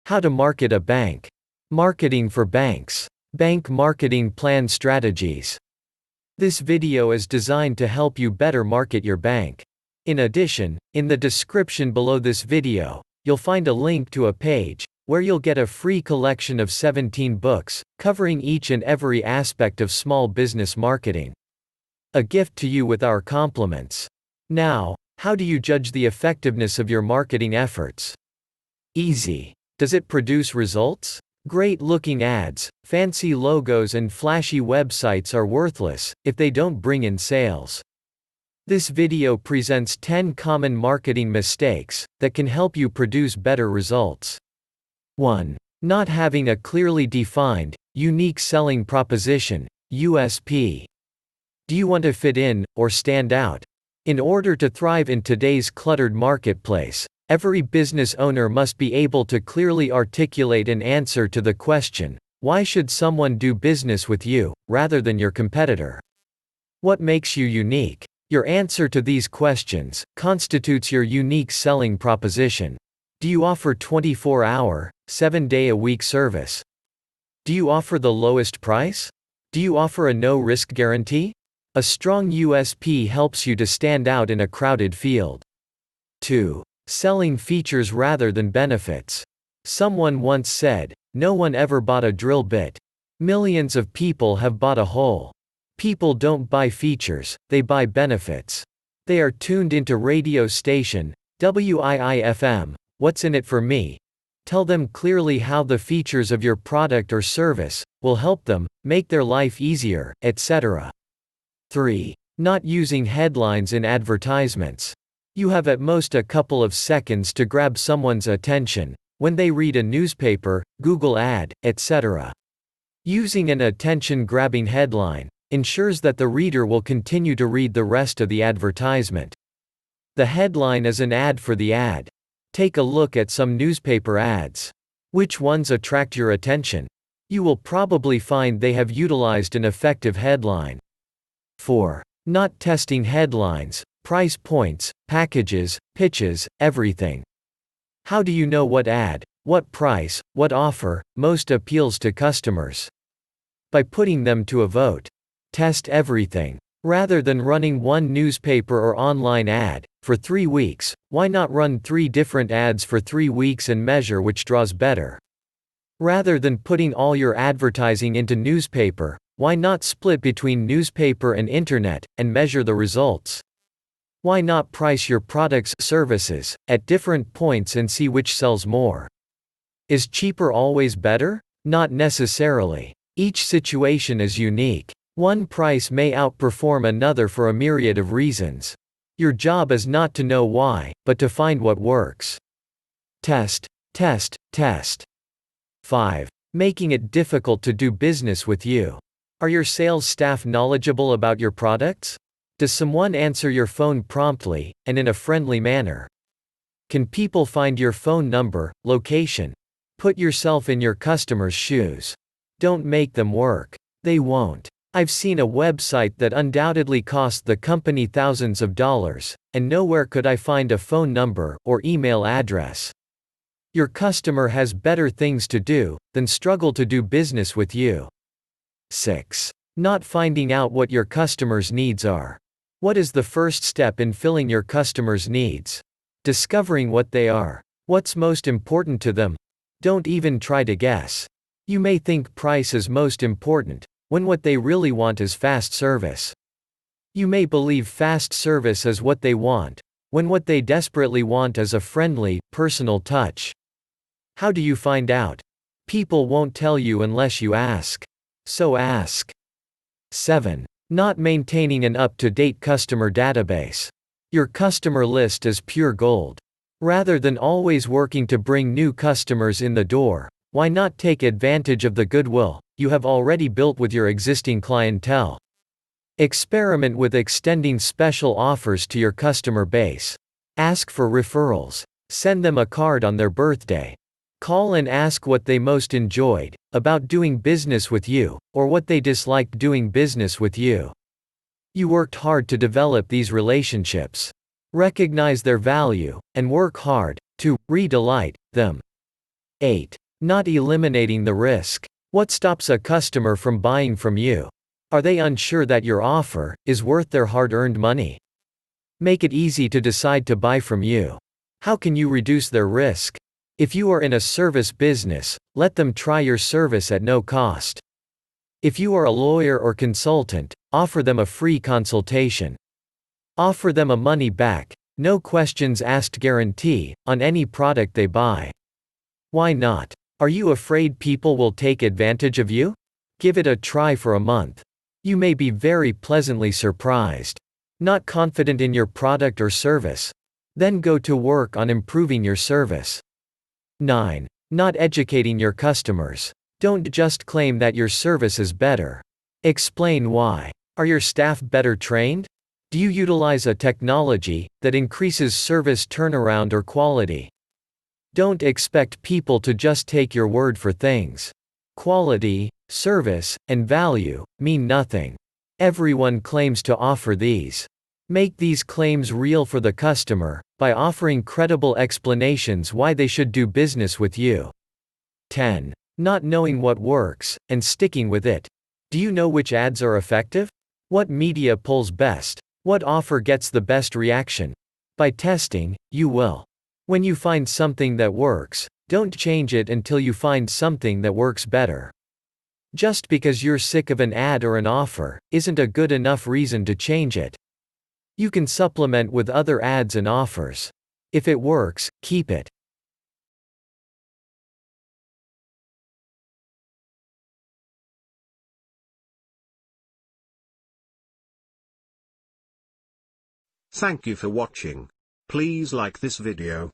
How to market a bank. Marketing for banks. Bank marketing plan strategies. This video is designed to help you better market your bank. In addition, in the description below this video, you'll find a link to a page where you'll get a free collection of 17 books covering each and every aspect of small business marketing. A gift to you with our compliments. Now, how do you judge the effectiveness of your marketing efforts? Easy. Does it produce results? Great-looking ads, fancy logos and flashy websites are worthless if they don't bring in sales. This video presents 10 common marketing mistakes that can help you produce better results. 1. Not having a clearly defined, unique selling proposition, USP. Do you want to fit in, or stand out? In order to thrive in today's cluttered marketplace, every business owner must be able to clearly articulate an answer to the question, why should someone do business with you, rather than your competitor? What makes you unique? Your answer to these questions constitutes your unique selling proposition. Do you offer 24-hour, 7-day-a-week service? Do you offer the lowest price? Do you offer a no-risk guarantee? A strong USP helps you to stand out in a crowded field. 2. Selling features rather than benefits. Someone once said, "No one ever bought a drill bit. Millions of people have bought a hole." People don't buy features, they buy benefits. They are tuned into radio station, WIIFM, "What's in it for me?" Tell them clearly how the features of your product or service will help them, make their life easier, etc. 3. Not using headlines in advertisements. You have at most a couple of seconds to grab someone's attention when they read a newspaper, Google ad, etc. Using an attention-grabbing headline ensures that the reader will continue to read the rest of the advertisement. The headline is an ad for the ad. Take a look at some newspaper ads. Which ones attract your attention? You will probably find they have utilized an effective headline. 4. Not testing headlines, price points, packages, pitches, everything. How do you know what ad, what price, what offer most appeals to customers? By putting them to a vote. Test everything. Rather than running one newspaper or online ad for 3 weeks, why not run 3 different ads for 3 weeks and measure which draws better? Rather than putting all your advertising into newspaper, why not split between newspaper and internet and measure the results? Why not price your products, services, at different points and see which sells more? Is cheaper always better? Not necessarily. Each situation is unique. One price may outperform another for a myriad of reasons. Your job is not to know why, but to find what works. Test, test, test. 5. Making it difficult to do business with you. Are your sales staff knowledgeable about your products? Does someone answer your phone promptly, and in a friendly manner? Can people find your phone number, location? Put yourself in your customer's shoes. Don't make them work. They won't. I've seen a website that undoubtedly cost the company thousands of dollars, and nowhere could I find a phone number or email address. Your customer has better things to do than struggle to do business with you. 6. Not finding out what your customers' needs are. What is the first step in filling your customers' needs? Discovering what they are. What's most important to them? Don't even try to guess. You may think price is most important, when what they really want is fast service. You may believe fast service is what they want, when what they desperately want is a friendly, personal touch. How do you find out? People won't tell you unless you ask. So ask. 7. Not maintaining an up-to-date customer database. Your customer list is pure gold. Rather than always working to bring new customers in the door, why not take advantage of the goodwill you have already built with your existing clientele? Experiment with extending special offers to your customer base. Ask for referrals. Send them a card on their birthday. Call and ask what they most enjoyed about doing business with you, or what they disliked doing business with you. You worked hard to develop these relationships. Recognize their value, and work hard to re-delight them. 8. Not eliminating the risk. What stops a customer from buying from you? Are they unsure that your offer is worth their hard-earned money? Make it easy to decide to buy from you. How can you reduce their risk? If you are in a service business, let them try your service at no cost. If you are a lawyer or consultant, offer them a free consultation. Offer them a money-back, no questions asked guarantee on any product they buy. Why not? Are you afraid people will take advantage of you? Give it a try for a month. You may be very pleasantly surprised. Not confident in your product or service? Then go to work on improving your service. 9. Not educating your customers. Don't just claim that your service is better. Explain why. Are your staff better trained? Do you utilize a technology that increases service turnaround or quality? Don't expect people to just take your word for things. Quality, service, and value mean nothing. Everyone claims to offer these. Make these claims real for the customer by offering credible explanations why they should do business with you. 10. Not knowing what works and sticking with it. Do you know which ads are effective? What media pulls best? What offer gets the best reaction? By testing, you will. When you find something that works, don't change it until you find something that works better. Just because you're sick of an ad or an offer, isn't a good enough reason to change it. You can supplement with other ads and offers. If it works, keep it. Thank you for watching. Please like this video,